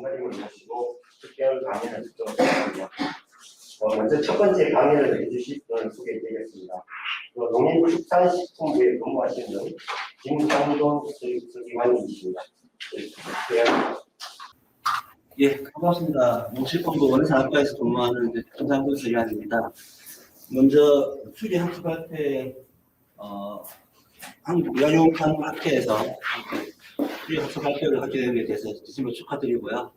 전문가님을 모시고 특별 강의를 듣도록 하겠습니다. 먼저 첫 번째 강의를 해주실 분을 소개해드리겠습니다. 농림축산식품부에 근무하시는 김상돈 서기관님이십니다. 예, 반갑습니다. 농식품부 원산학과에서 근무하는 김상돈 서기관입니다. 먼저 추리학습학회 한국야용산학회에서 추리학습학회를 하게 된 데 대해서 진심으로 축하드리고요.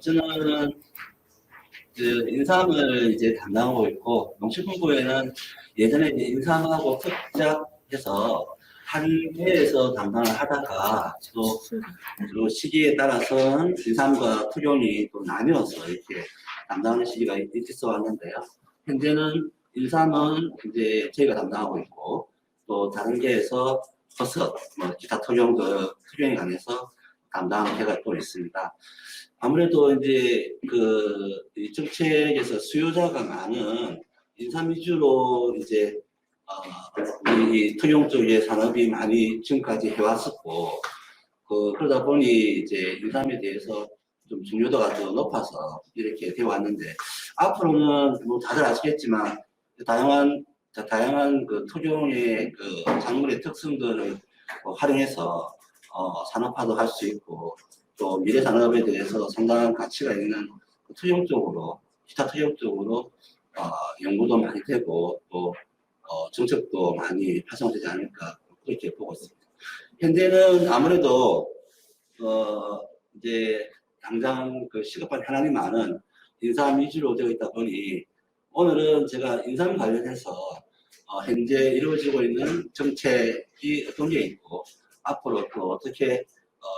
저는 인삼을 이제 담당하고 있고, 농식품부에는 예전에 이제 인삼하고 특작해서 한 회에서 담당을 하다가 또 시기에 따라서는 인삼과 토종이 또 나뉘어서 이렇게 담당하는 시기가 있어 왔는데요. 현재는 인삼은 이제 저희가 담당하고 있고, 또 다른 개에서 버섯, 기타 토종에 관해서 담당하는 개가 또 있습니다. 아무래도 이제 이 정책에서 수요자가 많은 인삼 위주로 이제 이 토종 쪽의 산업이 많이 지금까지 해왔었고, 그러다 보니 이제 인삼에 대해서 좀 중요도가 더 높아서 이렇게 되어 왔는데, 앞으로는 뭐 다들 아시겠지만 다양한 그 토종의 그 작물의 특성들을 활용해서 산업화도 할 수 있고, 또 미래 산업에 대해서 상당한 가치가 있는 토종 쪽으로, 기타 토종 쪽으로 연구도 많이 되고 또 정책도 많이 활성화되지 않을까 그렇게 보고 있습니다. 현재는 아무래도 이제 당장 그 시급한 현안이 많은 인삼 위주로 되어 있다 보니 오늘은 제가 인삼 관련해서 현재 이루어지고 있는 정책이 어떤 게 있고 앞으로 또 어떻게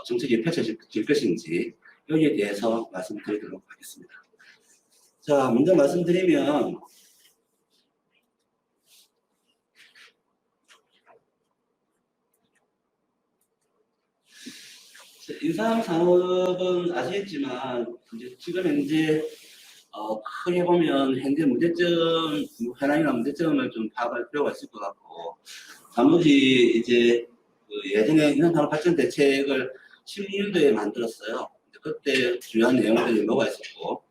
정책이 펼쳐질 것인지 여기에 대해서 말씀드리도록 하겠습니다. 자, 먼저 말씀드리면 인삼 산업은 아시겠지만 이제 지금 현재 크게 보면 현재 현황이나 문제점을 좀 파악할 필요가 있을 것 같고, 나머지 이제 예전에 인삼산업 발전 대책을 16년도에 만들었어요. 그때 주요한 내용들이 뭐가 있었고,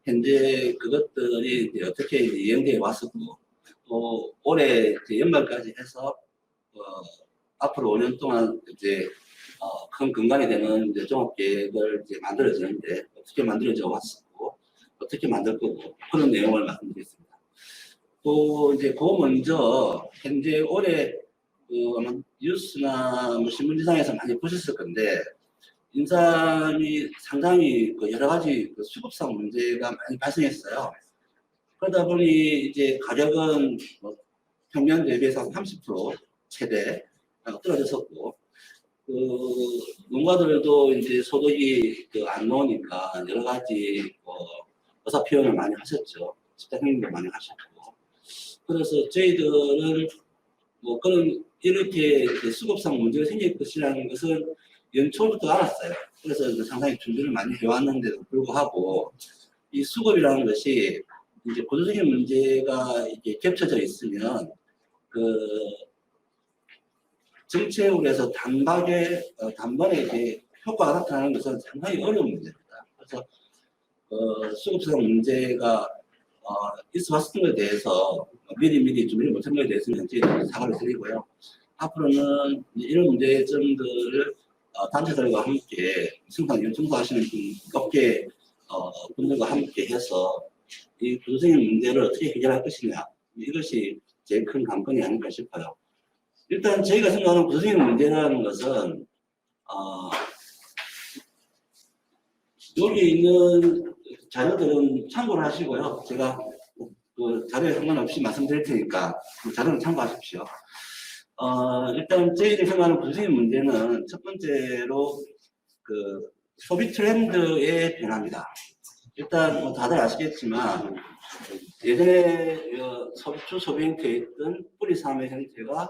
현재 그것들이 이제 어떻게 이행되어 왔었고, 또 올해 이제 연말까지 해서 앞으로 5년 동안 이제 큰 근간이 되는 이제 종합계획을 이제 만들어지는데 어떻게 만들어져 왔었고 어떻게 만들 거고 그런 내용을 말씀드리겠습니다. 또 이제 먼저 현재 올해 아마 뉴스나 뭐 신문지상에서 많이 보셨을 건데 인삼이 상당히 여러 가지 수급상 문제가 많이 발생했어요. 그러다 보니 이제 가격은 평년 대비해서 30% 최대 떨어졌었고, 농가들도 이제 소득이 안 나오니까 여러 가지 의사 표현을 많이 하셨죠. 집단 행동도 많이 하셨고. 그래서 저희들은 이렇게 수급상 문제가 생길 것이라는 것은 연초부터 알았어요. 그래서 상당히 준비를 많이 해왔는데도 불구하고 이 수급이라는 것이 이제 구조적인 문제가 이렇게 겹쳐져 있으면 정책으로 해서 단번에 이제 효과가 나타나는 것은 상당히 어려운 문제입니다. 그래서 수급상 문제가 있어 왔던 것에 대해서 미리 준비를 못한 것에 대해서는 저희들이 사과를 드리고요. 앞으로는 이런 문제점들을 단체들과 함께 청소하시는 업계 분들과 함께 해서 이 구조적인 문제를 어떻게 해결할 것이냐, 이것이 제일 큰 관건이 아닐까 싶어요. 일단 저희가 생각하는 구조적인 문제라는 것은 여기 있는 자료들은 참고를 하시고요. 제가 그 자료에 상관없이 말씀드릴 테니까 그 자료는 참고하십시오. 일단 저희들이 생각하는 구조적인 문제는 첫 번째로 소비 트렌드의 변화입니다. 일단 다들 아시겠지만 예전에 주 소비 형태에 있던 뿌리삼의 형태가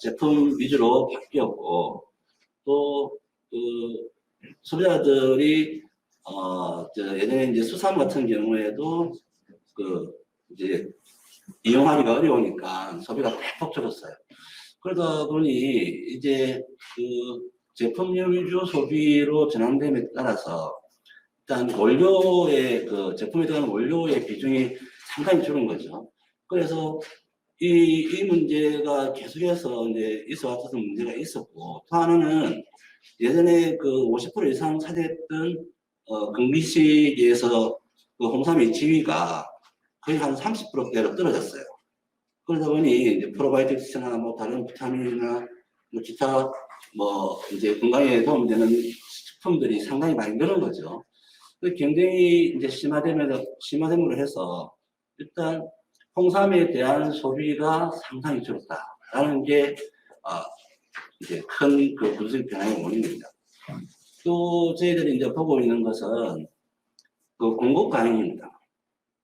제품 위주로 바뀌었고, 또 소비자들이 예전에 이제 수삼 같은 경우에도 이제 이용하기가 어려우니까 소비가 대폭 줄었어요. 그러다 보니 이제 제품류 위주 소비로 전환됨에 따라서 일단 원료의 그 제품에 들어가는 원료의 비중이 상당히 줄은 거죠. 그래서 이 문제가 계속해서 이제 있어 왔던 문제가 있었고, 또 하나는 예전에 그 50% 이상 차지했던 금기식에서 그 홍삼의 지위가 거의 한 30%대로 떨어졌어요. 그러다 보니 이제 프로바이오틱스나 뭐 다른 비타민이나 뭐 기타 뭐 이제 건강에 도움되는 식품들이 상당히 많이 늘은 거죠. 그 경쟁이 이제 심화됨으로 해서 일단 홍삼에 대한 소비가 상당히 줄었다라는 게 이제 큰 그 부수적 변화의 원인입니다. 또 저희들이 이제 보고 있는 것은 그 공급 과잉입니다.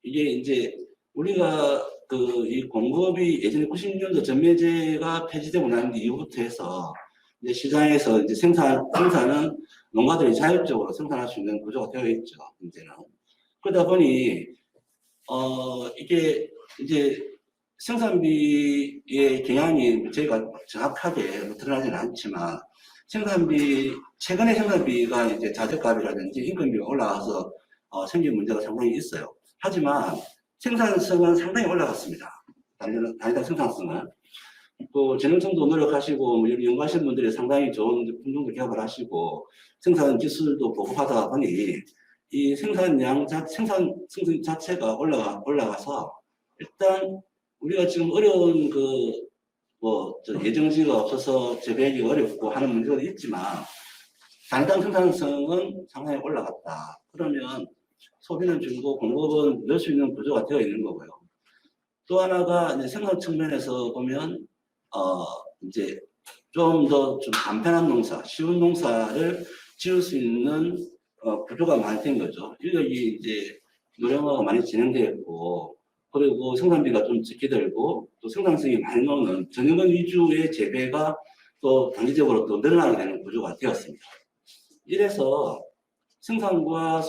이게 이제 우리가 그 이 공급이 예전에 90년도 전매제가 폐지되고 난 이후부터 해서 이제 시장에서 이제 생산은 농가들이 자율적으로 생산할 수 있는 구조가 되어 있죠. 이제는 그러다 보니 이게 이제 생산비의 경향이 저희가 정확하게 드러나지는 않지만 최근에 생산비가 이제 자재값이라든지 인건비가 올라가서 생긴 문제가 상당히 있어요. 하지만 생산성은 상당히 올라갔습니다. 단위당 생산성은. 또 재능성도 노력하시고 뭐 연구하시는 분들이 상당히 좋은 품종도 개발을 하시고 생산 기술도 보급하다 보니 이 생산량 생산 자체가 올라가서 일단 우리가 지금 어려운 그 뭐 예정지가 없어서 재배하기가 어렵고 하는 문제가 있지만 단위당 생산성은 상당히 올라갔다. 그러면 소비는 줄고 공급은 늘 수 있는 구조가 되어 있는 거고요. 또 하나가 이제 생산 측면에서 보면 이제 좀 더 좀 간편한 농사, 쉬운 농사를 지을 수 있는 구조가 많이 된 거죠. 인력이 이제 노령화가 많이 진행되었고, 그리고 생산비가 좀 적게 들고, 또 생산성이 많이 나오는 전용건 위주의 재배가 또 단기적으로 또 늘어나게 되는 구조가 되었습니다. 이래서 생산과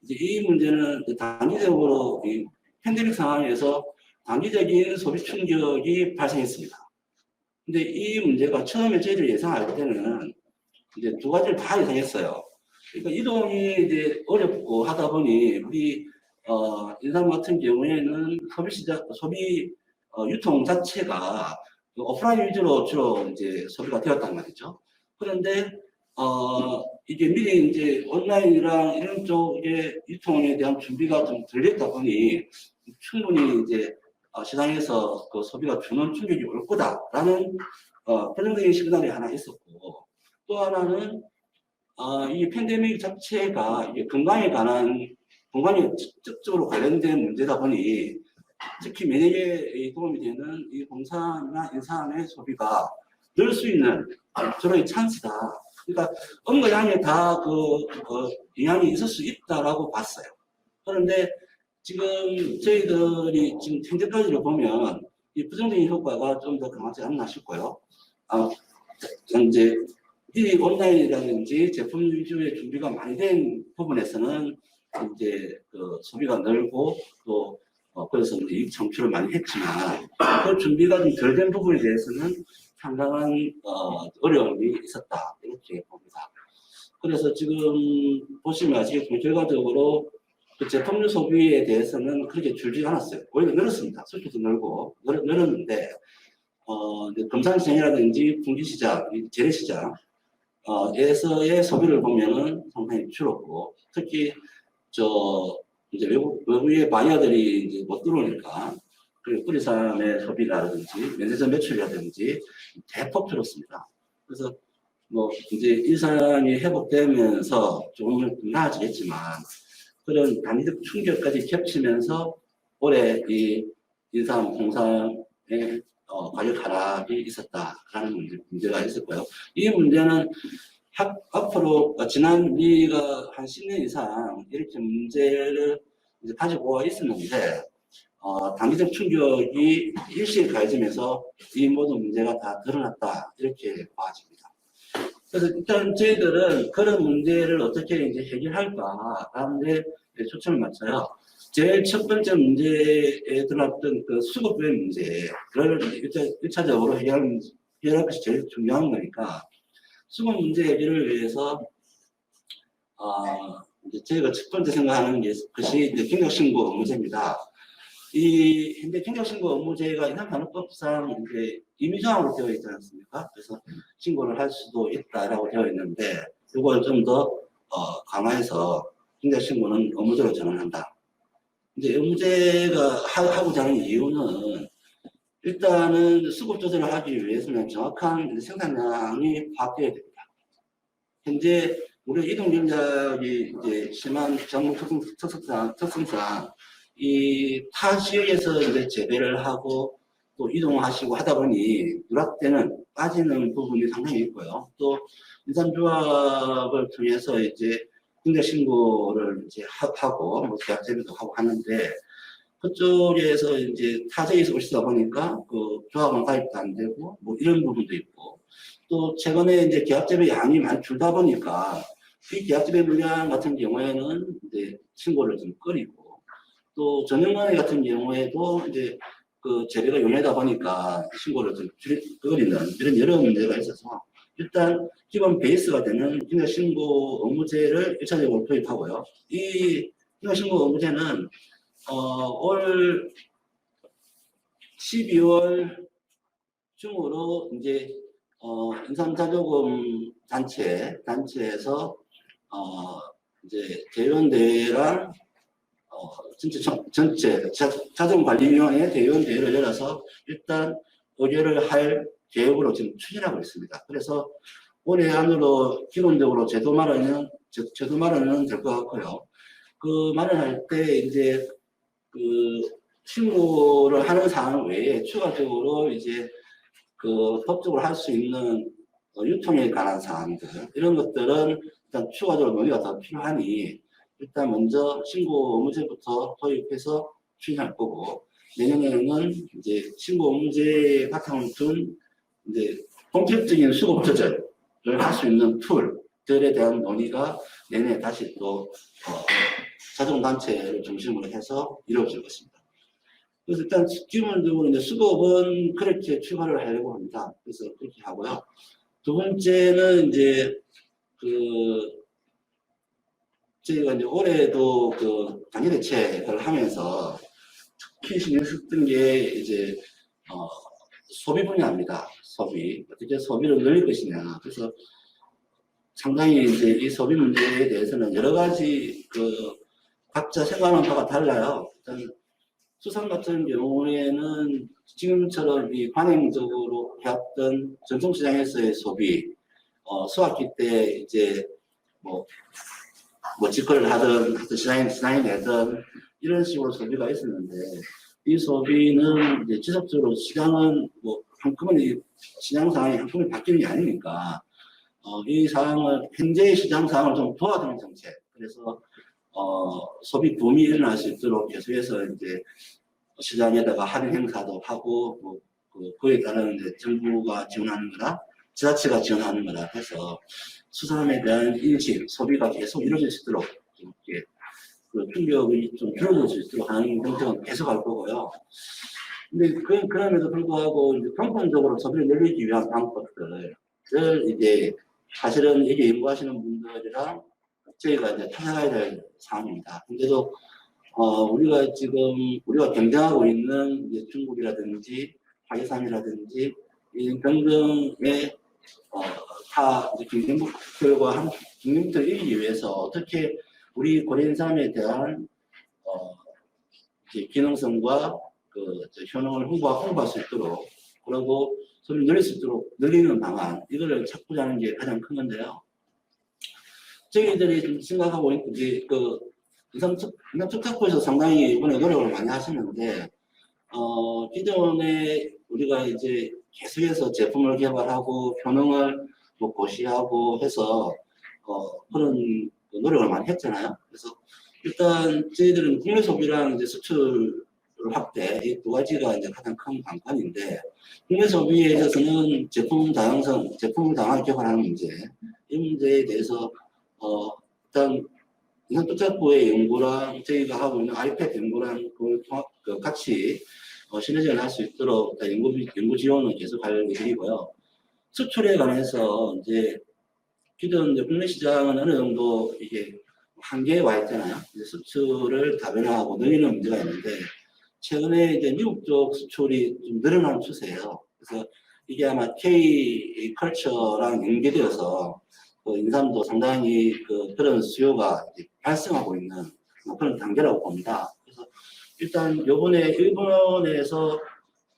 이제 이 문제는 단기적으로 이 팬데믹 상황에서 단기적인 소비 충격이 발생했습니다. 근데 이 문제가 처음에 저희들이 예상할 때는 이제 두 가지를 다 예상했어요. 그러니까 이동이 이제 어렵고 하다 보니 우리 인삼 같은 경우에는 소비 유통 자체가 오프라인 위주로 주로 이제 소비가 되었단 말이죠. 그런데 이게 미리 이제 온라인이랑 이런 쪽의 유통에 대한 준비가 좀 덜 됐다 보니 충분히 이제 시장에서 그 소비가 주는 충격이 올 거다라는 부정적인 시그널이 하나 있었고, 또 하나는 이 팬데믹 자체가 이게 건강에 직접적으로 관련된 문제다 보니 특히 면역에 도움이 되는 이 홍삼이나 인삼의 소비가 늘 수 있는 저런 찬스다. 그러니까 어느 양에 다 영향이 있을 수 있다라고 봤어요. 그런데 지금 저희들이 지금 현재까지를 보면 이 부정적인 효과가 좀 더 강하지 않나 싶고요. 이제 이 온라인이라든지 제품 위주의 준비가 많이 된 부분에서는 이제 그 소비가 늘고 또 그래서 이익 창출을 많이 했지만 그 준비가 좀 덜 된 부분에 대해서는 상당한 어려움이 있었다 이렇게 봅니다. 그래서 지금 보시면 아시겠지만 결과적으로 그 제품류 소비에 대해서는 그렇게 줄지 않았어요. 오히려 늘었습니다. 수주도 늘었는데 금산시장이라든지 분기시장, 재래시장 에서의 소비를 보면은 상당히 줄었고, 특히 이제 외부의 바이어들이 이제 못 들어오니까 그리고 뿌리산의 소비라든지 면세점 매출이라든지 대폭 줄었습니다. 그래서 뭐 이제 일상이 회복되면서 조금 나아지겠지만 그런 단기적 충격까지 겹치면서 올해 이 인삼, 홍삼의 가격 하락이 있었다라는 문제가 있었고요. 이 문제는 앞으로 지난 우리가 한 10년 이상 이렇게 문제를 이제 가지고 있었는데 단기적 충격이 일시에 가해지면서 이 모든 문제가 다 드러났다 이렇게 봐집니다. 그래서 일단 저희들은 그런 문제를 어떻게 이제 해결할까 하는데 초점을 맞춰요. 제일 첫 번째 문제에 들어왔던 그 수급의 문제를 일차적으로 해결할 것이 제일 중요한 거니까 수급 문제 해결을 위해서 이제 저희가 첫 번째 생각하는 것이 이제 경력신고 업무제입니다. 이 현재 경력신고 업무제가 인상산업법상 이제 임의정으로 되어 있지 않습니까? 그래서 신고를 할 수도 있다라고 되어 있는데 이걸 좀 더 강화해서 경력신고는 업무제로 전환한다. 이제 업무제가 하고자 하는 이유는 일단은 수급 조절을 하기 위해서는 정확한 생산량이 파악되어야 됩니다. 현재 우리 이동 경작이 이제 심한 전국 특성상 이 타 지역에서 이제 재배를 하고 또 이동하시고 하다 보니 누락되는 빠지는 부분이 상당히 있고요. 또 인삼조합을 통해서 이제 경작 신고를 이제 하고 뭐 계약 재배도 하고 하는데 그쪽에서 이제 타지에서 오시다 보니까 그 조합은 가입도 안 되고 뭐 이런 부분도 있고 또 최근에 이제 계약 재배 양이 많이 줄다 보니까 이 계약 재배 물량 같은 경우에는 이제 신고를 좀 꺼리고 또 전용관회 같은 경우에도 이제 그 재배가 용이하다 보니까 신고를 좀 꺼리는 이런 여러 문제가 있어서 일단 기본 베이스가 되는 경작신고 업무제를 1차적으로 도입하고요. 이 경작신고 업무제는 올 12월 중으로 이제 인삼자조금 단체에서 이제 대의원대회랑 전체 자동관리위원회 대의원대회를 열어서 일단 의결을 할 계획으로 지금 추진하고 있습니다. 그래서 올해 안으로 기본적으로 제도 마련은 될 것 같고요. 그 마련할 때 이제 그 신고를 하는 사항 외에 추가적으로 이제 그 법적으로 할 수 있는 유통에 관한 사항들 이런 것들은 일단 추가적으로 논의가 더 필요하니 일단 먼저 신고 업무제부터 도입해서 추진할 거고 내년에는 이제 신고 업무제 바탕을 둔 이제 본격적인 수급 조절을 할 수 있는 툴들에 대한 논의가 내년에 다시 또 자동단체를 중심으로 해서 이루어질 것입니다. 그래서 일단 기본적으로 이제 수급은 그렇게 추가를 하려고 합니다. 그래서 그렇게 하고요. 두 번째는 이제 저희가 이제 올해도 그 단기 대책을 하면서 특히 신경 썼던 게 이제 소비 분야입니다. 소비 어떻게 소비를 늘릴 것이냐. 그래서 상당히 이제 이 소비 문제에 대해서는 여러 가지 그 각자 생각하는 바가 달라요. 일단 수산 같은 경우에는 지금처럼 이 관행적으로 해왔던 전통시장에서의 소비, 수확기 때 이제 뭐 직거래를 하든 시장에 내든 이런 식으로 소비가 있었는데 이 소비는 이제 지속적으로 시장은 뭐 한꺼번에 시장 상황이 한꺼번에 바뀌는 게 아니니까 이 상황을 현재의 시장 상황을 좀 도와주는 정책. 그래서 소비 붐이 일어날 수 있도록 계속해서 이제 시장에다가 할인 행사도 하고 뭐 그에 따른 이제 정부가 지원하는 거나 지자체가 지원하는 거나 해서 수산에 대한 인식, 소비가 계속 이루어질 수 있도록 이렇게 그 충격이 좀 줄어들 수 있도록 하는 정책은 계속 할 거고요. 근데 그럼에도 불구하고 이제根本적으로 소비를 늘리기 위한 방법들을 이제 사실은 이게 연구하시는 분들이랑 저희가 이제 찾아가야 될 사항입니다. 근데도 우리가 지금 우리가 경쟁하고 있는 이제 중국이라든지 파키스탄이라든지 등등의 타 경쟁국들과 경쟁국들을 이기기 위해서 어떻게 우리 고려인삼에 대한 기능성과 그 효능을 홍보할 수 있도록 그리고 소비를 늘릴 수 있도록 늘리는 방안 이거를 찾고자 하는 게 가장 큰 건데요. 저희들이 좀 생각하고 있는 게 인삼특작부에서 상당히 이번에 노력을 많이 하셨는데, 기존에 우리가 이제 계속해서 제품을 개발하고 효능을 뭐 고시하고 해서, 그런 노력을 많이 했잖아요. 그래서 일단 저희들은 국내 소비랑 이제 수출 확대, 이 두 가지가 이제 가장 큰 관건인데, 국내 소비에 있어서는 제품 다양성, 제품을 다양하게 개발하는 문제, 이 문제에 대해서, 일단 인삼특작부의 연구랑 저희가 하고 있는 아이패드 연구랑 그걸 같이 시너지를 할 수 있도록 연구 지원을 계속할 예정이고요. 수출에 관해서 이제 기존 이제 국내 시장은 어느 정도 이게 한계에 와 있잖아요. 이제 수출을 다변화하고 늘리는 문제가 있는데 최근에 이제 미국 쪽 수출이 좀 늘어나는 추세예요. 그래서 이게 아마 K 컬처랑 연계되어서 인삼도 상당히 그런 수요가 이제 발생하고 있는 그런 단계라고 봅니다. 그래서 일단 요번에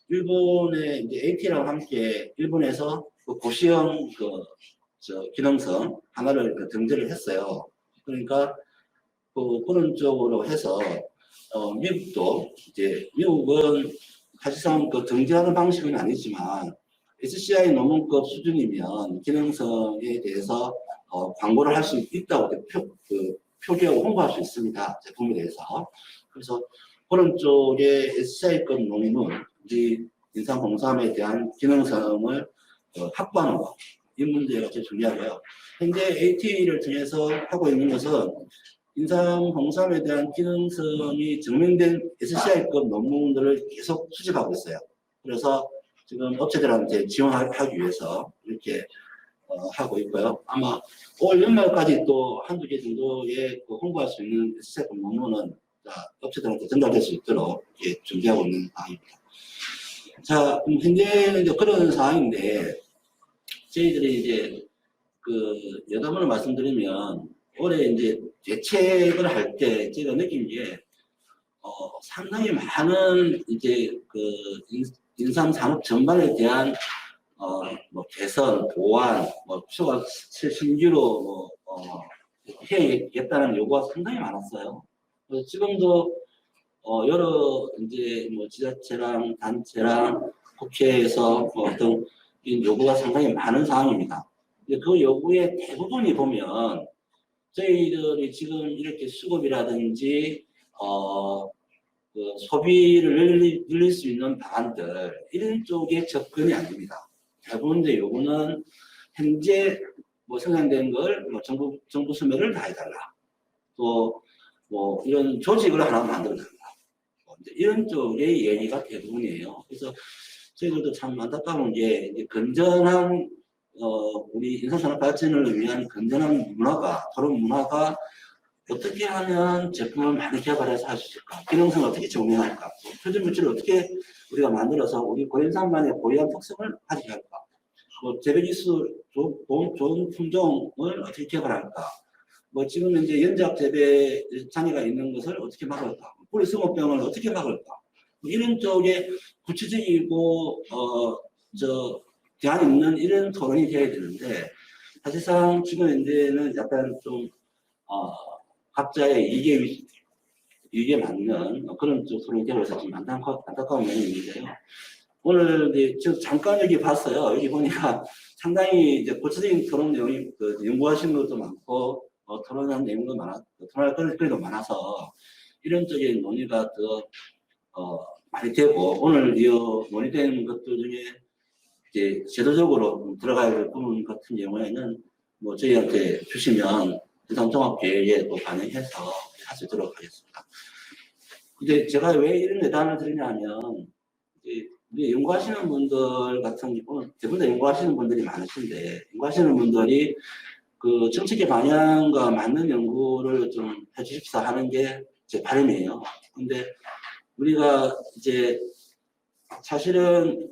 일본의 이제 AT랑 함께 일본에서 고시형 기능성 하나를 등재를 했어요. 그러니까 그런 쪽으로 해서 미국은 사실상 등재하는 방식은 아니지만 SCI 논문급 수준이면 기능성에 대해서 광고를 할 수 있다고 표기하고 홍보할 수 있습니다. 제품에 대해서. 그래서 그런 쪽에 SCI급 논문, 우리 인삼홍삼에 대한 기능성을 확보하는 것. 이 문제가 제일 중요하고요. 현재 AT를 통해서 하고 있는 것은 인삼홍삼에 대한 기능성이 증명된 SCI급 논문들을 계속 수집하고 있어요. 그래서 지금 업체들한테 지원하기 위해서 이렇게 하고 있고요. 아마 올 연말까지 또 한두 개 정도의 홍보할 수 있는 SCI급 논문은 업체들한테 전달될 수 있도록 이렇게 준비하고 있는 상황입니다. 자, 현재 이제 그런 상황인데 저희들이 이제 여담으로 말씀드리면 올해 이제 대책을 할 때 제가 느낀 게 상당히 많은 이제 인삼 산업 전반에 대한 뭐 개선, 보완, 뭐 추가 신규로 해야겠다는 요구가 상당히 많았어요. 그래서 지금도 여러 이제 뭐 지자체랑 단체랑 국회에서 어떤 요구가 상당히 많은 상황입니다. 그 요구의 대부분이 보면 저희들이 지금 이렇게 수급이라든지 소비를 늘릴 수 있는 방안들 이런 쪽의 접근이 아닙니다. 대부분의 요구는 현재 뭐 생산된 걸 정부 수매를 다 해달라. 또 뭐 이런 조직을 하나 만들어달라. 이런 쪽의 얘기가 대부분이에요. 그래서 저희들도 참 안타까운 게 이제 건전한 우리 인삼산업 발전을 위한 건전한 문화가, 토론 문화가 어떻게 하면 제품을 많이 개발해서 할 수 있을까? 기능성을 어떻게 증명할까? 표준 물질을 어떻게 우리가 만들어서 우리 고인산만의 고유한 특성을 가지게 할까? 뭐 재배기술 좋은 품종을 어떻게 개발할까? 뭐 지금 이제 연작 재배 장애가 있는 것을 어떻게 막을까? 뿌리스모병을 어떻게 막을까? 뭐 이런 쪽에 구체적이고 대안 있는 이런 토론이 돼야 되는데 사실상 지금 현재는 약간 좀 각자의 이게 맞는 그런 쪽 토론이 되고 있어서 좀 안타까운 면이 있는데요. 오늘 이제 잠깐 여기 봤어요. 여기 보니까 상당히 이제 구체적인 토론 내용이 연구하시는 것도 많고 토론한 내용도 토론할 거리도 많아서 이런 쪽의 논의가 더 많이 되고 오늘 이 논의된 것들 중에 이제 제도적으로 들어가야 될 부분 같은 경우에는 뭐 저희한테 주시면 인삼종합계획에 또 반영해서 할 수 있도록 하겠습니다. 근데 제가 왜 이런 내단을 드리냐 하면 이제 우리 연구하시는 분들 같은 경우는 대부분 다 연구하시는 분들이 많으신데 연구하시는 분들이 그 정책의 방향과 맞는 연구를 좀 해주십사 하는 게 제 바람이에요. 근데 우리가 이제 사실은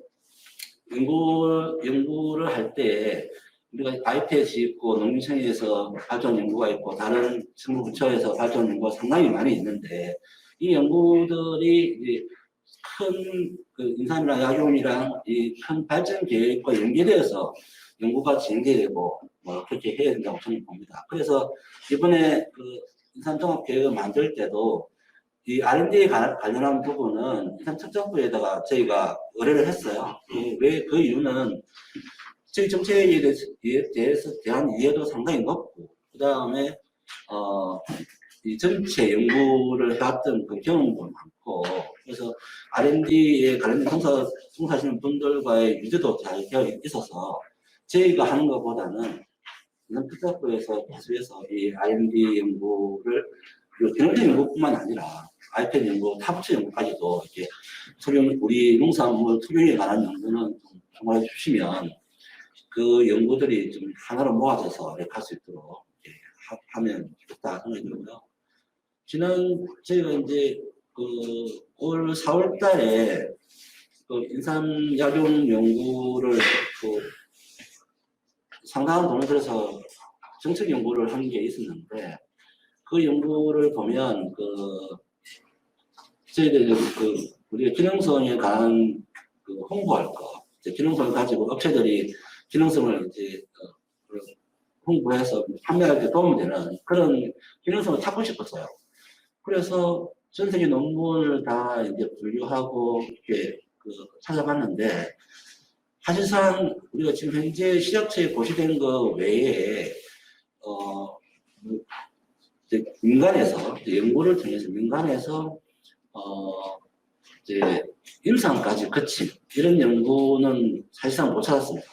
연구를 할 때 우리가 아이패드 있고 농림청에서 발전 연구가 있고 다른 정부 부처에서 발전 연구가 상당히 많이 있는데 이 연구들이 이제 큰 인삼이랑 약용이랑 이 큰 발전 계획과 연계되어서 연구가 진행되고 뭐 그렇게 해야 된다고 저는 봅니다. 그래서 이번에 인삼종합계획을 만들 때도 이 R&D에 관련한 부분은 인삼특정부에다가 저희가 의뢰를 했어요. 왜 그 이유는 저희 정책에 대한 이해도 상당히 높고, 그 다음에 이 전체 연구를 해왔던 그 경험도 많고, 그래서 R&D에 관련된 종사하시는 분들과의 유대도 잘 되어 있어서 저희가 하는 것보다는 인삼특정부에서 계속해서 이 R&D 연구를 그리고 기능적 연구뿐만 아니라 아이패드 연구, 타부처 연구까지도 이렇게 우리 농산물 투명에 관한 연구는 좀 참고해 주시면 그 연구들이 좀 하나로 모아져서 이렇게 할 수 있도록 이렇게 하면 좋다 생각이 들고요. 저희가 이제 올 4월 달에 인삼 약용 연구를 상당한 돈을 들여서 정책 연구를 한 게 있었는데, 그 연구를 보면 저희들이 우리가 기능성에 관한 홍보할 거, 기능성을 가지고 업체들이 기능성을 이제 홍보해서 판매할 때 도움이 되는 그런 기능성을 찾고 싶었어요. 그래서 전 세계 논문을 다 이제 분류하고 이렇게 찾아봤는데, 사실상 우리가 지금 현재 시작처에 고시된 거 외에 이제 민간에서 이제 연구를 통해서 민간에서 이제 임상까지 거친 이런 연구는 사실상 못 찾았습니다.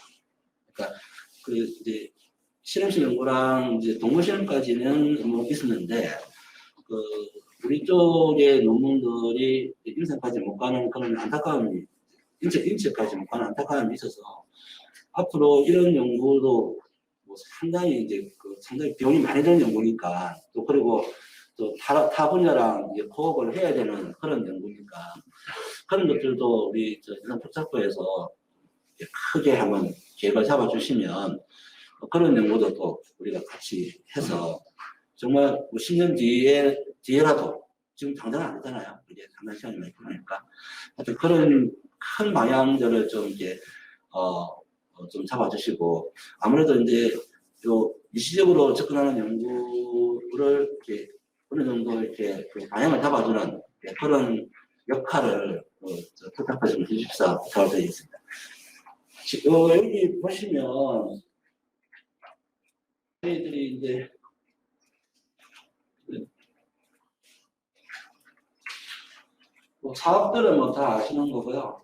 그러니까 이제 실험실 연구랑 이제 동물 실험까지는 뭐 있었는데 우리 쪽의 논문들이 임상까지 못 가는 그런 안타까움이 인체까지 못 가는 안타까움이 있어서 앞으로 이런 연구도 뭐 상당히 이제 상당히 비용이 많이 드는 연구니까 또 그리고 또 타 분야랑 이제 코업을 해야 되는 그런 연구니까 그런 것들도 우리 인삼특작부에서 크게 한번 계획을 잡아주시면 그런 연구도 또 우리가 같이 해서 정말 뭐 10년 뒤에라도 지금 당장은 안 되잖아요. 이제 상당히 시간이 많이 필요하니까 하여튼 그런 큰 방향들을 좀 이제 좀 잡아주시고 아무래도 이제 요 일시적으로 접근하는 연구를 이렇게 어느 정도 이렇게 방향을 잡아주는 그런 역할을 부탁해 좀 해주십사 부탁드리겠습니다. 여기 보시면 저희들이 이제 뭐 사업들은 뭐 다 아시는 거고요.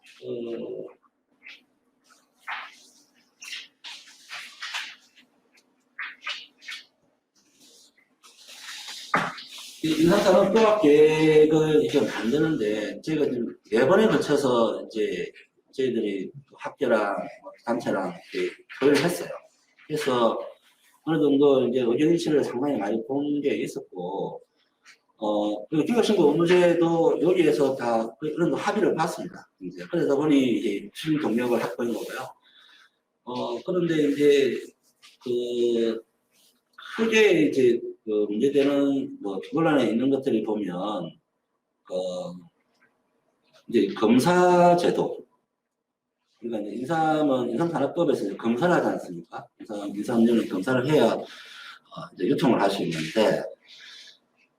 인삼산업조합 계획을 이렇게 만드는데 저희가 지금 4번에 거쳐서 이제 저희들이 학교랑 단체랑 교류를 했어요. 그래서 어느 정도 이제 의견 일치를 상당히 많이 본 게 있었고, 그리고 기업신고 의무제도 여기에서 다 그런 거 합의를 봤습니다. 이제 그러다 보니 이제 추진 동력을 확보한 거고요. 그런데 이제 크게 이제 문제되는 논란에 있는 것들이 보면 이제 검사제도. 그러니까 이제 인삼산업법에서 이제 검사를 하지 않습니까? 인삼용을 검사를 해야 이제 유통을 할 수 있는데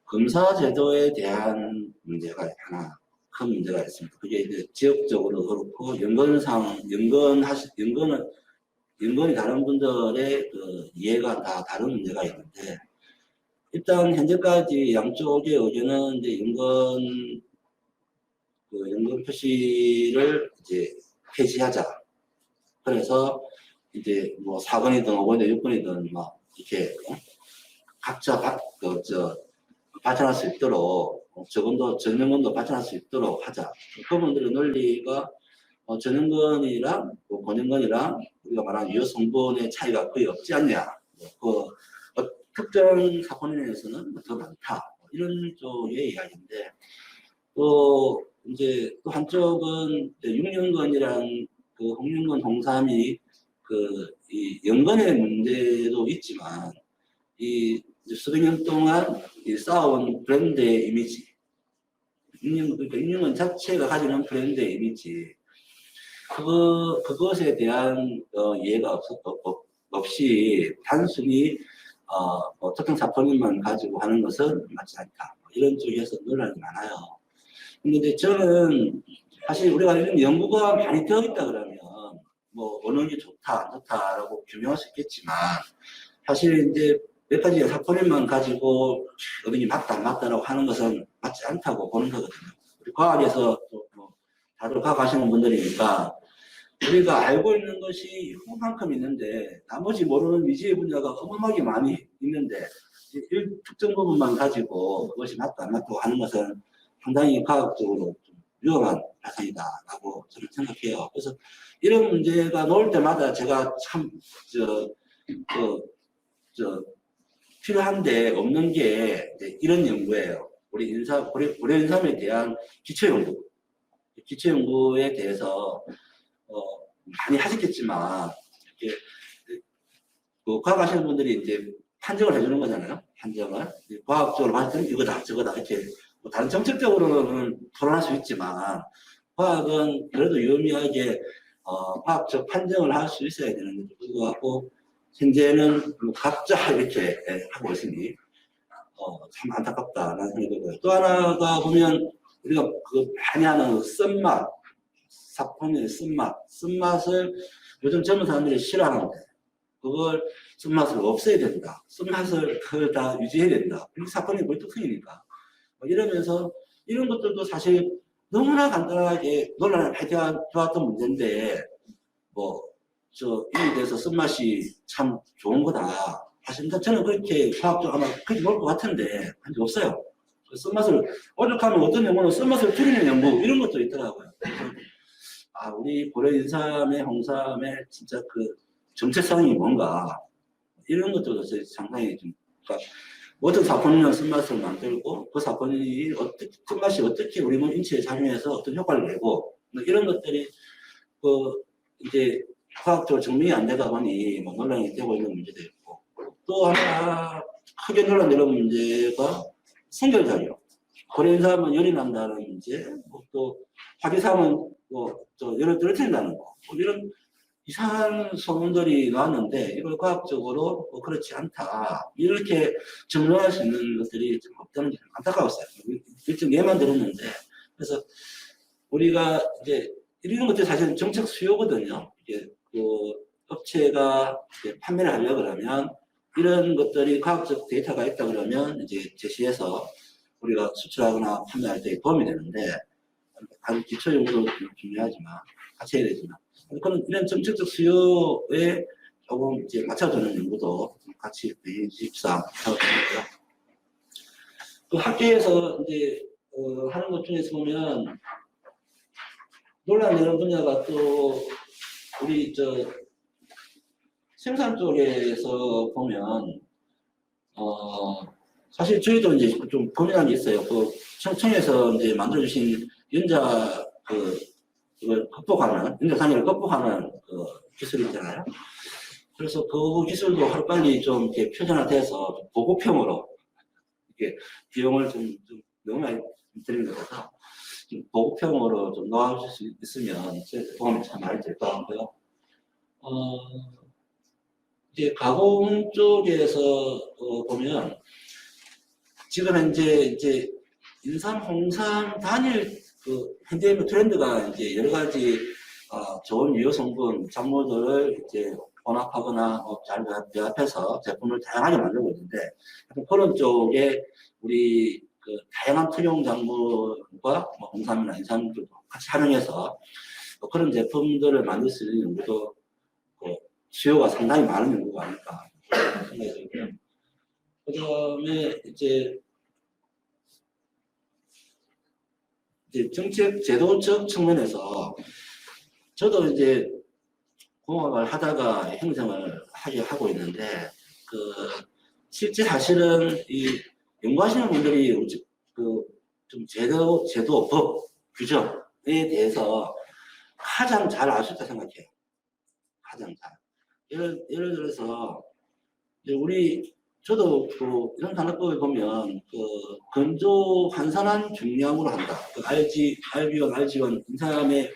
검사제도에 대한 문제가 하나 큰 문제가 있습니다. 그게 이제 지역적으로 그렇고 연건이 다른 분들의 이해가 다 다른 문제가 있는데 일단 현재까지 양쪽의 의견은 이제 연건 표시를 이제 폐지하자. 그래서 이제 뭐 4번이든 5번이든 6번이든 막 이렇게 각자 발전할 수 있도록 전연건도 발전할 수 있도록 하자. 그분들의 논리가 전연건이랑 권연건이랑 우리가 말하는 유효 성분의 차이가 거의 없지 않냐. 특정 사포닌에서는 더 많다. 이런 쪽의 이야기인데 또 이제 또 한쪽은 6년건이랑 홍윤건 홍삼이 이 연건의 문제도 있지만 이 수백 년 동안 쌓아온 브랜드의 이미지, 6년건 자체가 가지는 브랜드의 이미지, 그것에 대한 이해가 없이 단순히 특정 사포닌만 가지고 하는 것은 맞지 않다. 이런 쪽에서 논란이 많아요. 근데 저는 사실 우리가 이런 연구가 많이 되어 있다 그러면 뭐 어느 게 좋다 안 좋다라고 규명할 수 있겠지만 사실 이제 몇 가지 사포닌만 가지고 어느 게 맞다 안 맞다라고 하는 것은 맞지 않다고 보는 거거든요. 우리 과학에서 또 뭐 다들 과학하시는 분들이니까 우리가 알고 있는 것이 이만큼 있는데 나머지 모르는 미지의 분야가 어마어마하게 많이 있는데 특정 부분만 가지고 그것이 맞다 안 맞다고 하는 것은 상당히 과학적으로 좀 위험한 발상이다라고 저는 생각해요. 그래서 이런 문제가 나올 때마다 제가 참 필요한데 없는 게 이런 연구예요. 우리 고려 인삼에 대한 기초 연구에 대해서 많이 하셨겠지만 이렇게 과학하시는 분들이 이제 판정을 해주는 거잖아요. 판정을 과학적으로 봤을 때는 이거다 저거다 이렇게 뭐 다른 정책적으로는 토론할 수 있지만 과학은 그래도 유의미하게 과학적 판정을 할 수 있어야 되는데 불구하고 현재는 각자 이렇게 하고 있으니 참 안타깝다라는 생각이 들고요. 또 하나가 보면 우리가 그 많이 하는 쓴맛, 사포닌의 쓴맛을 요즘 젊은 사람들이 싫어하는데 그걸 쓴맛을 없애야 된다. 쓴맛을 그걸 다 유지해야 된다. 이게 사포닌이 거의 특성이니까. 이러면서 이런 것들도 사실 너무나 간단하게 논란을 해결해왔던 문제인데 이에 대해서 쓴맛이 참 좋은 거다. 사실 저는 그렇게 과학적으로 아마 그렇게 나올 것 같은데 한 적 없어요. 쓴맛을 오죽하면 어떤 연구는 쓴맛을 줄이는 연구 이런 것도 있더라고요. 우리 고려 인삼의 홍삼의 진짜 그 정체성이 뭔가 이런 것들도 상당히 좀 그러니까 모든 사포닌은 쓴맛을 만들고 그 사포닌이 쓴맛이 어떻게 우리 몸 인체에 작용해서 어떤 효과를 내고 이런 것들이 이제 과학적으로 증명이 안 되다 보니 논란이 되고 있는 문제도 있고 또 하나 크게 논란되는 문제가 성결작용. 고려인삼은 열이 난다는 문제, 또 화기삼은 열을 떨어뜨린다는 거 이런 이상한 소문들이 나왔는데 이걸 과학적으로 그렇지 않다 이렇게 증명할 수 있는 것들이 좀 없다는 게 안타까웠어요. 일정 예만 들었는데 그래서 우리가 이제 이런 것들이 사실은 정책 수요거든요. 이게 업체가 이제 판매를 하려고 그러면 이런 것들이 과학적 데이터가 있다 그러면 이제 제시해서 우리가 수출하거나 판매할 때 도움이 되는데 간 기초 연구도 중요하지만 같이 해야 되지만 그런 이런 정책적 수요에 조금 이제 맞춰주는 연구도 같이 해주십사 생각합니다. 또 학계에서 이제 하는 것 중에서 보면 논란되는 분야가 또 우리 생산 쪽에서 보면 사실 저희도 이제 좀 고민한 게 있어요. 청에서 이제 만들어주신 연자 이걸 극복하는 연자 단위를 극복하는 기술이 있잖아요. 그래서 그 기술도 하루빨리 좀 이렇게 표준화돼서 보급형으로 이렇게 비용을 좀 너무 많이 드리는 것 같아서 보급형으로 좀 놓아줄 수 있으면 도움이 참 많이 될 것 같고요. 이제 가공 쪽에서 보면 지금 현재 이제 인삼, 홍삼 단일 현재 트렌드가 이제 여러 가지 좋은 유효 성분 작물들을 이제 혼합하거나 잘 배합해서 제품을 다양하게 만들고 있는데 그런 쪽에 우리 다양한 투용 작물과 홍삼이나 인삼들도 같이 활용해서 그런 제품들을 만들 수 있는 연구도 수요가 상당히 많은 연구가 아닐까 생각이 들고요. 그 다음에 이제 정책 제도적 측면에서 저도 이제 공학을 하다가 행정을 하고 있는데 실제 사실은 이 연구하시는 분들이 좀 제도, 법, 규정에 대해서 가장 잘 알 수 있다 생각해요. 가장 잘. 예를 들어서 저도 이런 단어법에 보면 건조 환산한 중량으로 한다. RB1, RG1 인삼의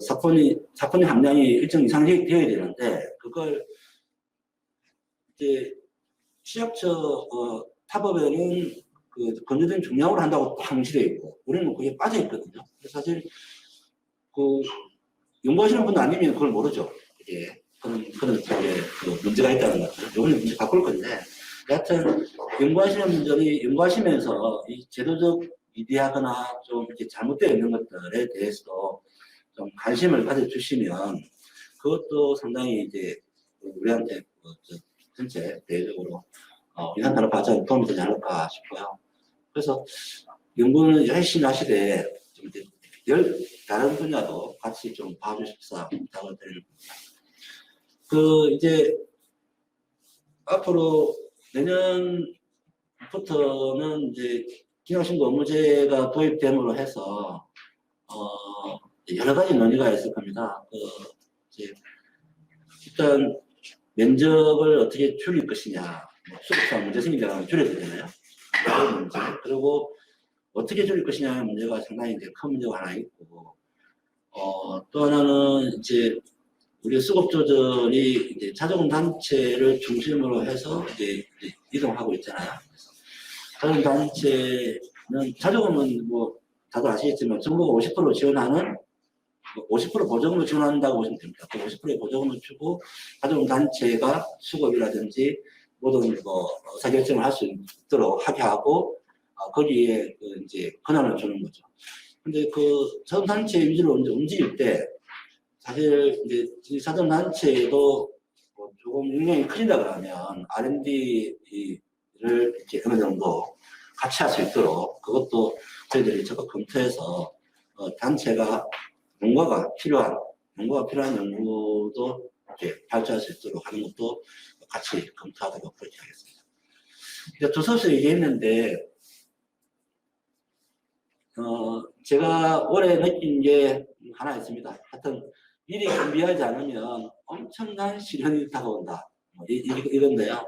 사포닌 함량이 일정 이상 되어야 되는데 그걸 이제 취약처 타법에는 그 건조된 중량으로 한다고 딱 명시되어 있고 우리는 그게 빠져 있거든요. 그래서 사실 그 연구하시는 분 아니면 그걸 모르죠. 이게 그런 쪽에 그 문제가 있다는 것들. 요번에 문제 바꿀 건데 여하튼 연구하시는 분들이 연구하시면서 이 제도적 미비하거나 좀 이렇게 잘못되어 있는 것들에 대해서도 좀 관심을 가져주시면 그것도 상당히 이제 우리한테 전체 대외적으로 인산탄소 발전에 도움이 되지 않을까 싶어요. 그래서 연구는 열심히 하시되 좀 이제 다른 분야도 같이 좀 봐주십사 부탁을 드립니다. 이제 앞으로 내년부터는 이제 기능신고 업무제가 도입됨으로 해서 여러 가지 논의가 있을 겁니다. 이제 일단 면접을 어떻게 줄일 것이냐, 수급상 문제 생기면 줄여야 되잖아요. 그런 문제. 그리고 어떻게 줄일 것이냐의 문제가 상당히 이제 큰 문제가 하나 있고, 또 하나는 이제 우리 수급 조절이 이제 자조금 단체를 중심으로 해서 이제 이동하고 있잖아요. 자조금 단체는 자조금은 뭐 다들 아시겠지만 정부가 50% 지원하는 50% 보조금을 지원한다고 보시면 됩니다. 그 50%의 보조금을 주고 자조금 단체가 수급이라든지 모든 의사결정을 할 수 있도록 하게 하고 거기에 이제 권한을 주는 거죠. 근데 그 자조금 단체 위주로 이제 움직일 때 사실 이제 자조금 단체도 조금 용량이 커진다 그러면 R&D를 이렇게 어느 정도 같이 할 수 있도록 그것도 저희들이 적극 검토해서 단체가 연구가 필요한 연구도 이렇게 발전할 수 있도록 하는 것도 같이 검토하도록 그렇게 하겠습니다. 이제 조서에서 얘기했는데, 제가 올해 느낀 게 하나 있습니다. 하여튼, 미리 준비하지 않으면 엄청난 시련이 다가온다. 이건데요.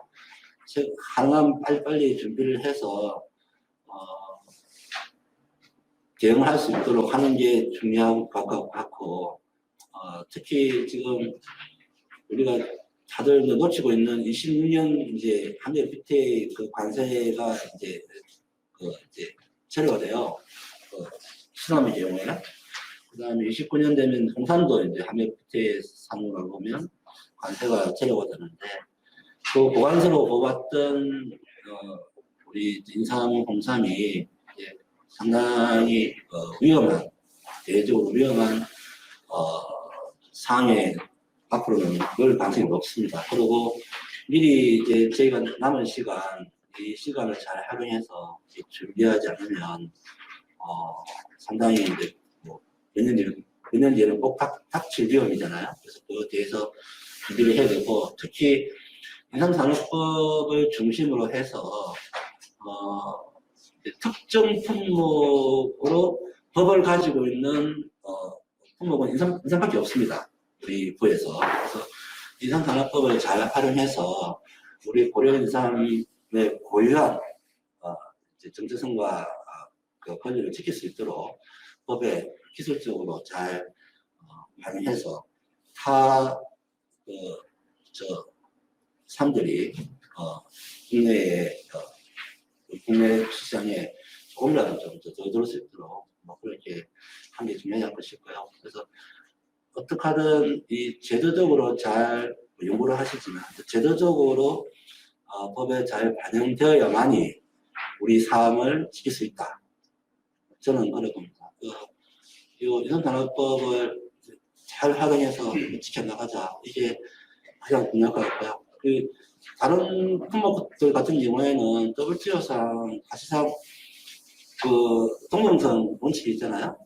가능한 빨리빨리 준비를 해서, 대응을 할 수 있도록 하는 게 중요한 것 같고, 특히 지금 우리가 다들 놓치고 있는 26년 이제 한일 FTA 그 관세가 이제 체류가 돼요. 수남의 경우에. 그 다음에 29년 되면 홍산도 이제 한일 FTA 상으로 보면 관세가 체류가 되는데, 그 보관세로 뽑았던 우리 인삼, 홍삼이 이제 상당히 위험한, 대외적으로 위험한 상황에 앞으로는 그럴 가능성이 높습니다. 그리고 미리 이제 저희가 남은 시간, 이 시간을 잘 활용해서 준비하지 않으면 상당히 이제 몇 년 뒤에는 꼭 닥칠 위험이잖아요. 그래서 그거에 대해서 준비를 해야 되고, 특히 인삼산업법을 중심으로 해서 특정 품목으로 법을 가지고 있는 품목은 인삼밖에 없습니다. 우리 부에서. 그래서 인삼산업법을 잘 활용해서 우리 고려인삼의 고유한 정체성과 그 권리를 지킬 수 있도록 법에 기술적으로 잘 활용해서 사람들이 국내 시장에 조금이라도 좀 더 들을 수 있도록 그렇게 한 게 중요하지 않을까 싶고요. 그래서 어떻게 하든 이 제도적으로 잘 연구를 하시지만 제도적으로 법에 잘 반영되어야만이 우리 삶을 지킬 수 있다. 저는 그렇게 봅니다. 이 인삼산업법을 잘 활용해서 지켜나가자. 이게 가장 중요할 것 같고요. 다른 품목들 같은 경우에는 WTO상 사실상 동명성 원칙이 있잖아요.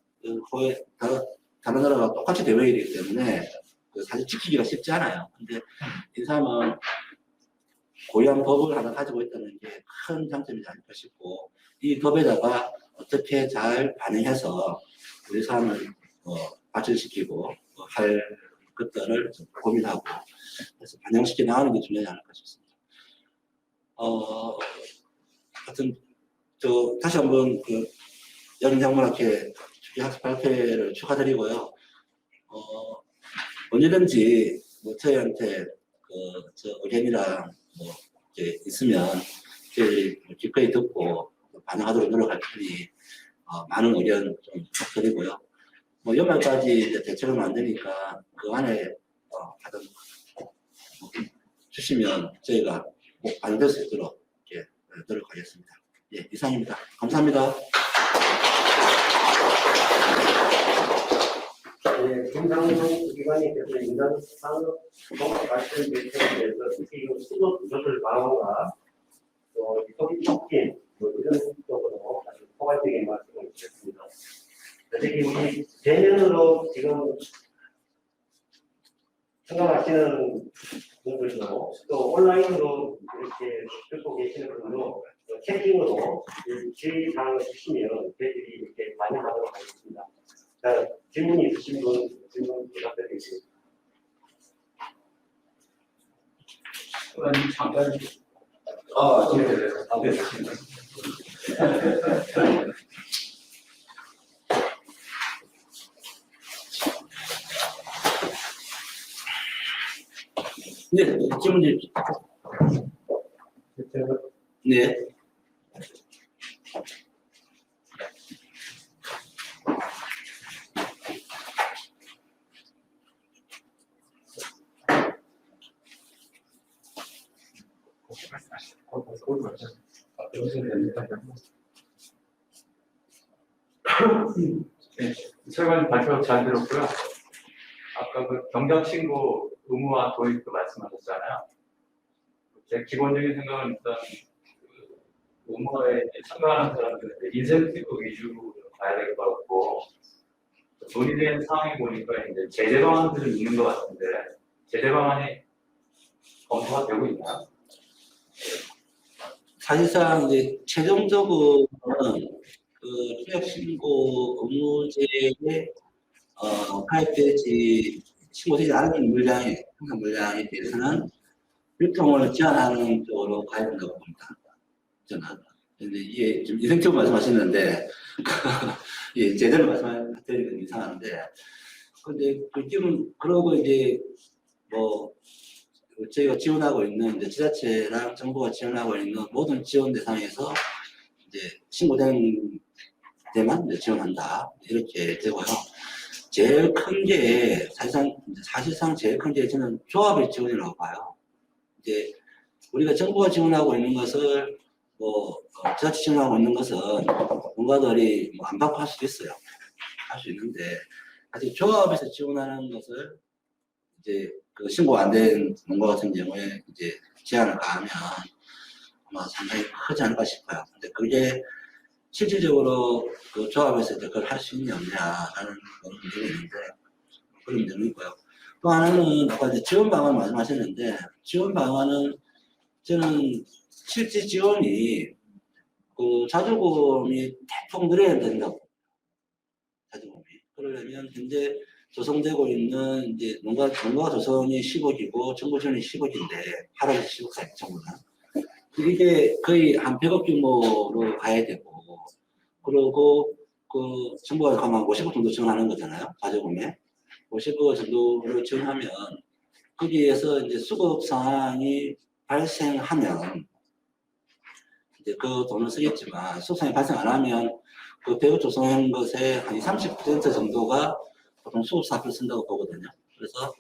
거의 다른 나라가 똑같이 되어야 되기 때문에 사실 지키기가 쉽지 않아요. 근데 인삼은 고유한 법을 하나 가지고 있다는 게 큰 장점이지 않을까 싶고, 이 법에다가 어떻게 잘 반영해서 우리 삶을 발전시키고 할 것들을 좀 고민하고 그래서 반영시켜 나가는 게 중요하지 않을까 싶습니다. 하여튼 다시 한번 여름장문학회 학습 발표를 축하드리고요. 언제든지 저희한테 의견이랑 뭐 이제 있으면 저희들이 기꺼이 듣고 반영하도록 노력할 테니 많은 의견 좀 드리고요. 뭐 연말까지 이제 대책을 만드니까 그 안에 하여튼 주시면 저희가 꼭 반영될 수 있도록 이렇게 노력하겠습니다. 예, 이상입니다. 감사합니다. 네, 김상훈 기관님께서 인간상 발전 대책에 대해서 특히 수도 조절 방안과 또 소비 촉진 이런 쪽으로 아주 포괄적인 말씀을 주셨습니다. 특히 우리 대면으로 지금 생각하시는 분들도 또 온라인으로 이렇게 듣고 계시는 분들도 채팅으로 질의사항을 주시면 저희들이 이렇게 반영하도록 하겠습니다. 자, 질문이 있으신 분 질문 부탁드리겠습니다. 잠깐. 네. 네, 질문 주십시오. 네. 네, 설관 발표 잘 들었고요. 아까 그 경장 신고 의무화 도입도 말씀하셨잖아요. 제 기본적인 생각은 일단 그 의무화에 참가하는 사람들은 인센티브 위주로 가야 될 것 같고, 논의된 상황이 보니까 이제 제재 방안들은 있는 것 같은데 제재 방안이 검토가 되고 있나요? 사실상 이제 최종적으로는 그 투약 신고 의무제에 가입되지 신고되지 않은 물량에 항상 물량에 대해서는 유통을 제한하는 쪽으로 가입한다고 봅니다. 저는. 근데 이게 지금 인센티브 말씀하시는데 예, 제대로 말씀드리는 이상한데, 근데 그 지금 그러고 이제 뭐 저희가 지원하고 있는 이제 지자체랑 정부가 지원하고 있는 모든 지원 대상에서 이제 신고된 데만 이제 지원한다 이렇게 되고요. 제일 큰 게 사실상 제일 큰 게 저는 조합의 지원이라고 봐요. 이제 우리가 정부가 지원하고 있는 것을 뭐 지자체 지원하고 있는 것은 농가들이 뭐 안 받고 할 수도 있어요. 할 수 있는데 아직 조합에서 지원하는 것을 이제 그 신고 안 된 농가 같은 경우에 이제 제한을 가하면 아마 상당히 크지 않을까 싶어요. 근데 그게 실질적으로 그 조합에서 그걸 할 수 있냐 없냐라는 그런 문제가 있는데 그런 문제는 있고요. 또 하나는 아까 이제 지원 방안 말씀하셨는데 지원 방안은 저는 실제 지원이 그 자조금이 대폭 늘어야 된다고. 자조금이. 그러려면 현재 조성되고 있는 이제 농가 조성이 10억이고 정부 지원이 10억인데 8억에서 10억 사이 정도는 이게 거의 한 100억 규모로 가야 되고, 그리고 그 정부가 가면 50억 정도 지원하는 거잖아요. 자조금에 50억 정도를 지원하면 거기에서 이제 수급 상황이 발생하면 이제 그 돈을 쓰겠지만 수급 상황이 발생 안 하면 그 100억 조성한 것의 한 30% 정도가 보통 수급 사업을 쓴다고 보거든요. 그래서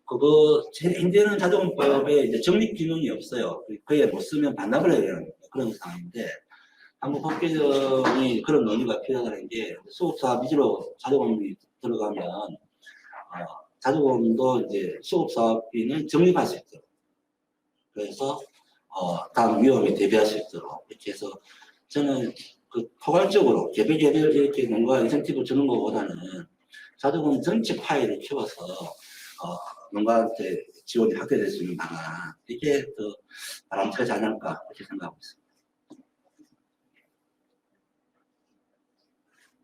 그거 현재는 자조금법에 이제 적립 기능이 없어요. 그에 못 쓰면 반납을 해야 되는 그런 상황인데, 한국 법 개정이 그런 논의가 필요하다는 게 수급사업 위주로 자조금이 들어가면 자조금도 이제 수급사업비는 적립할 수 있도록, 그래서 다음 위험에 대비할 수 있도록 이렇게 해서 저는 그 포괄적으로 개별 이렇게 뭔가 인센티브 주는 것보다는 자조금 전체 파일을 키워서 농가한테 지원이 확대될 수 있는 방안, 이게 더 바람직하지 않을까 이렇게 생각하고 있습니다.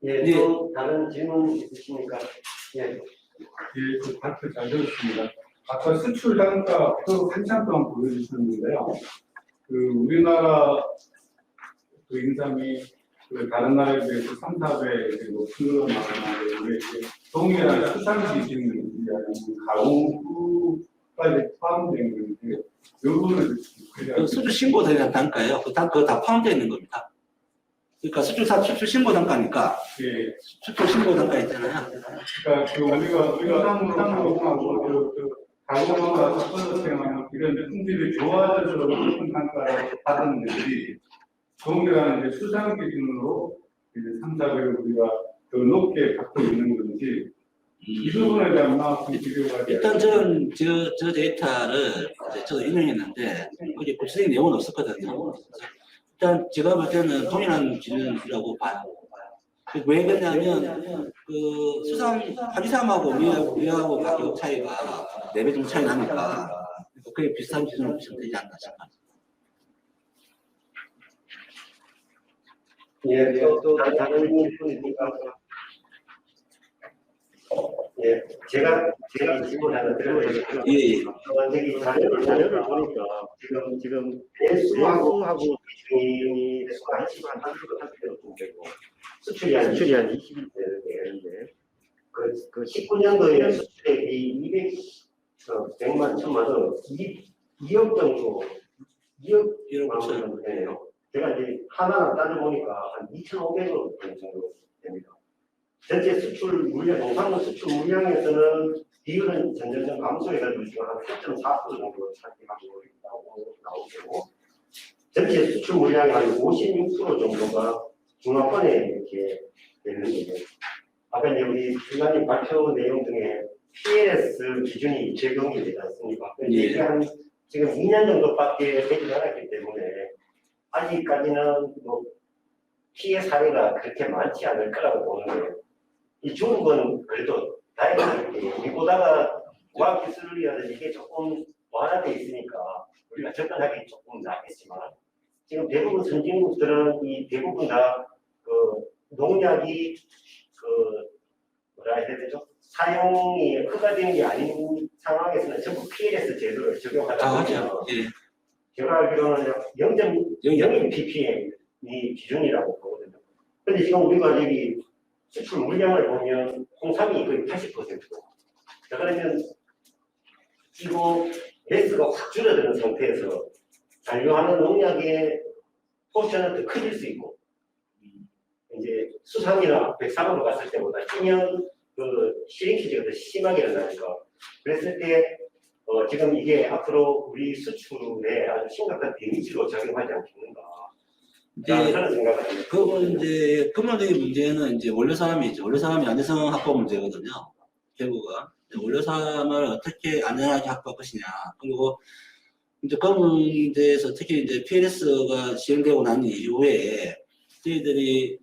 예, 또 다른 질문 있으십니까? 예. 예, 그 발표 잘 들었습니다. 아까 수출 단가도 한참 동안 보여주셨는데요. 그 우리나라 그 인삼이 그 다른 나라에 비해서 3, 4배 높은 것만 하는데 이게 동일한 수산지 기준이 가공부 단가까지 포함되어 있는 건지 이 부분을 그 수출 신고 단가예요. 그거 다 포함되어 있는 겁니다. 그러니까 수출 신고 단가니까 예. 수출 신고 단가 있잖아요. 그러니까 그 우리가 상으로 가공하고 가공하고 섞어서 이런 품질이 좋아져서 높은 단가를 받은 것이 동일한 이제 수상 기준으로 이제 3, 400을 우리가 더 높게 갖고 있는 건지 이 부분에 대한 만큼 비교가 일단 저는 저 데이터를 이제 저도 인용했는데 그게 구체적인 내용은 없었거든요. 일단 제가 볼 때는 동일한 기준이라고 봐요. 왜 그러냐면 그 수상 파리삼하고 우리하고 가격 차이가 4배 정도 차이 나니까 그게 비슷한 기준으로 보시면 되지 않나 싶어요. 예, 또 다른 분이니까. 예, 제가 질문 하나 드려보겠습니다. 예. 여기 자료를 보니까 지금 배수하고 비중이 배수가 한 30% 정도 되고 수출이 한 20일 되는데 그 19년도에 수출액이 100만, 1000만 원, 2억 정도, 2억 정도 되네요. 제가 이제 하나하나 따져보니까 한 2,500원 정도 됩니다. 전체 수출 물량, 농산물 수출 물량에서는 비율은 점점 감소해가지고 지금 한 4.4% 정도 차지하고 있다고 나오고, 전체 수출 물량의 한 56% 정도가 중화권에 이렇게 되는 거예요. 아까 이제 우리 주관님 발표 내용 중에 PLS 기준이 적용이 되지 않습니까? 이게 한 지금 2년 정도밖에 되지 않았기 때문에 아직까지는 뭐 피해 사례가 그렇게 많지 않을 거라고 보는 거예요. 이 중국은 그래도 다행히 우리보다가 과학기술이라든지 이게 조금 완화되어 있으니까 우리가 접근하기 조금 낫겠지만 지금 대부분 선진국들은 이 대부분 다 그 농약이 그 뭐라 해야 되죠? 사용이 허가되는 게 아닌 상황에서는 전부 PLS 제도를 적용하다 보면 예. 제가 알기로는 0.01 ppm이 기준이라고 보거든요. 근데 지금 우리가 여기 수출 물량을 보면 홍삼이 거의 80%고 자 그러면 이거 매스가 확 줄어드는 상태에서 잔류하는 농약의 포션은 더 커질 수 있고 이제 수상이나 백상으로 갔을 때보다 희면 그 시링키지가 더 심하게 일어나니까 그랬을 때 지금 이게 앞으로 우리 수출에 아주 심각한 데미지로 작용하지 않겠는가 그런 생각을 합니다. 그건 이제 근본적인 문제는 이제 원료삼이죠. 원료삼이 안전성 확보 문제거든요. 결국은 원료삼을 어떻게 안전하게 확보할 것이냐. 그리고 이제 그 문제에서 특히 이제 PLS가 시행되고 난 이후에 저희들이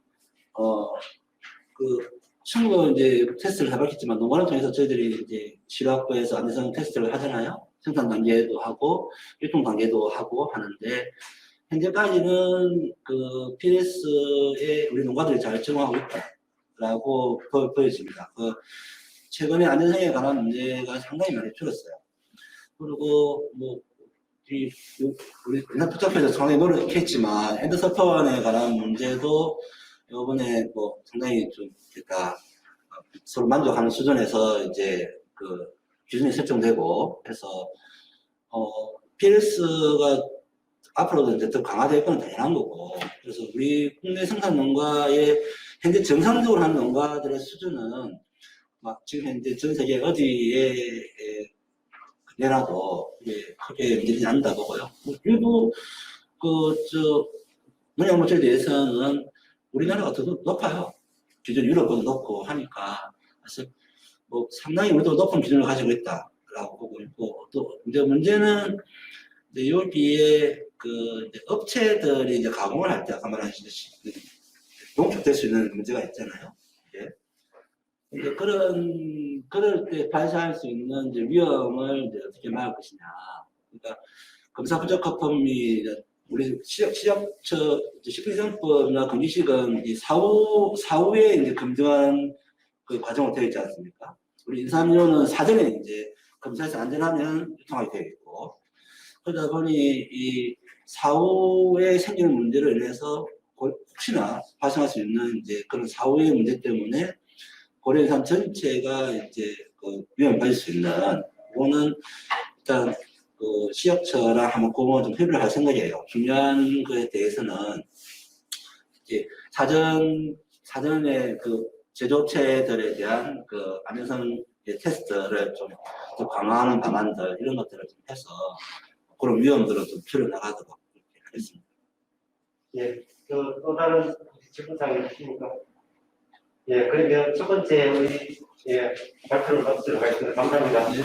충분히 이제 테스트를 해봤겠지만 농가를 통해서 저희들이 이제 실화학부에서 안전성 테스트를 하잖아요. 생산 단계도 하고 유통 단계도 하고 하는데 현재까지는 그 PLS에 우리 농가들이 잘 적응하고 있다라고 보여집니다. 최근에 안전성에 관한 문제가 상당히 많이 줄었어요. 그리고 뭐 우리 옛날 복잡해서 상당히 노력했지만 엔더서퍼원에 관한 문제도 이번에 뭐 상당히 좀 일단 서로 만족하는 수준에서 이제 그 기준이 설정되고 해서 PLS가 앞으로도 이제 더 강화될 건 당연한 거고 그래서 우리 국내 생산 농가의 현재 정상적으로 하는 농가들의 수준은 막 지금 현재 전 세계 어디에 내놔도 크게 문제되지 않는다 보고요. 일부 농약물질에 대해서는 우리나라가 더 높아요. 기준 유럽보다 높고 하니까 그래서 뭐 상당히 우리도 높은 기준을 가지고 있다라고 보고 있고 또 이제 문제는 이제 여기에 이제 업체들이 이제 가공을 할 때 아까 말하셨듯이 농축될 수 있는 문제가 있잖아요. 예. 이제 그럴 때 발생할 수 있는 이제 위험을 이제 어떻게 막을 것이냐. 그러니까 검사 부적 거품이 우리 식품위생법이나 금기식은 이 사후에 이제 검증한 그 과정으로 되어 있지 않습니까? 우리 인삼료는 사전에 이제 검사해서 안전하면 유통하게 되어 있고 그러다 보니 이 사후에 생기는 문제로 인해서 혹시나 발생할 수 있는 이제 그런 사후의 문제 때문에 고려인삼 전체가 이제 그 위험을 받을 수 있는 그거는 일단 그 시역처랑 한번 그거 좀 협의를 할 생각이에요. 중요한 거에 대해서는 이제 사전에 그 제조업체들에 대한 그 안전성 테스트를 좀 더 강화하는 방안들 이런 것들을 좀 해서 그런 위험들을 좀 줄여나가도록 이렇게 하겠습니다. 예, 또 다른 질문사항이 있으십니까? 예, 그러면 첫 번째 우리 발표를 마치도록 하겠습니다. 감사합니다. 네.